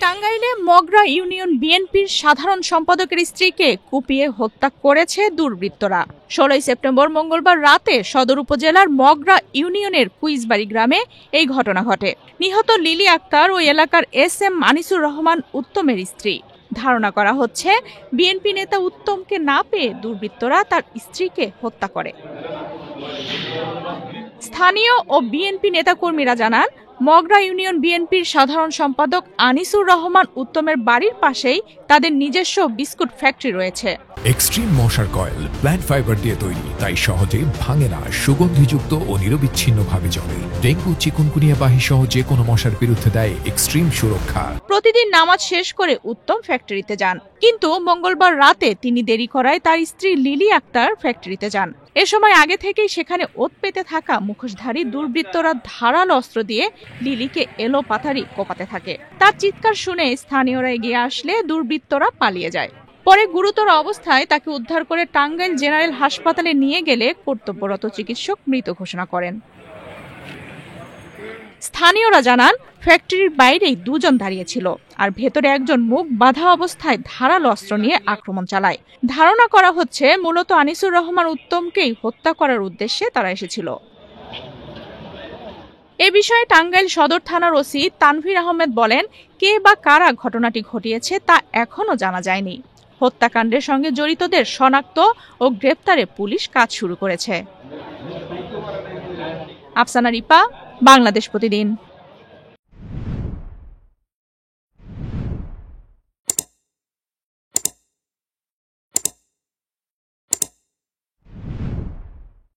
টাঙ্গাইলে মগরা ইউনিয়ন বিএনপির সাধারণ সম্পাদকের স্ত্রীকে কুপিয়ে হত্যা করেছে দুর্বৃত্তরা। 16 সেপ্টেম্বর মঙ্গলবার রাতে সদর উপজেলার মগরা ইউনিয়নের কুইজবাড়ি গ্রামে এই ঘটনা ঘটে। নিহত লিলি আক্তার ওই এলাকার SM আনিসুর রহমান উত্তমের স্ত্রী। ধারণা করা হচ্ছে বিএনপি নেতা উত্তমকে না পেয়ে দুর্বৃত্তরা তার স্ত্রীকে হত্যা করে। স্থানীয় ও বিএনপি নেতাকর্মীরা জানান, মগরা ইউনিয়ন বিএনপির সাধারণ সম্পাদক আনিসুর রহমান উত্তমের বাড়ির পাশেই তাদের নিজস্ব বিস্কুট ফ্যাক্টরি রয়েছে। এক্সট্রিম মশার কয়েল প্ল্যান্ট ফাইবার দিয়ে তৈরি, তাই সহজে ভাঙে না, সুগন্ধিযুক্ত ও নিরবিচ্ছিন্নভাবে জ্বলে। ডেঙ্গু, চিকুনগুনিয়া বাহি সহ যে কোনো মশার বিরুদ্ধে দেয় এক্সট্রিম সুরক্ষা। প্রতিদিন নামাজ শেষ করে উত্তম ফ্যাক্টরিতে যান, কিন্তু মঙ্গলবার রাতে তিনি দেরি করায় তার স্ত্রী লিলি আক্তার ফ্যাক্টরিতে যান। এ সময় আগে থেকেই সেখানে ওত পেতে থাকা মুখোশধারী দুর্বৃত্তরা ধারালো অস্ত্র দিয়ে লিলিকে এলোপাতাড়ি কোপাতে থাকে। তার চিৎকার শুনে স্থানীয়রা এগিয়ে আসলে দুর্বৃত্তরা পালিয়ে যায়। পরে গুরুতর অবস্থায় তাকে উদ্ধার করে টাঙ্গাইল জেনারেল হাসপাতালে নিয়ে গেলে কর্তব্যরত চিকিৎসক মৃত ঘোষণা করেন। স্থানীয়রা জানান, ফ্যাক্টরির বাইরেই দুজন দাঁড়িয়েছিল, আর ভেতরে একজন মুখ বাঁধা অবস্থায় ধারালো অস্ত্র নিয়ে আক্রমণ চালায়। ধারণা করা হচ্ছে মূলত আনিসুর রহমান উত্তমকেই হত্যা করার উদ্দেশ্যে তারা এসেছিল। এ বিষয়ে টাঙ্গাইল সদর থানার ওসি তানভীর আহমেদ বলেন, কে বা কারা ঘটনাটি ঘটিয়েছে তা এখনো জানা যায়নি। হত্যাকাণ্ডের সঙ্গে জড়িতদের শনাক্ত ও গ্রেপ্তারে পুলিশ কাজ শুরু করেছে। আফসানা রিপা, বাংলাদেশ প্রতিদিন।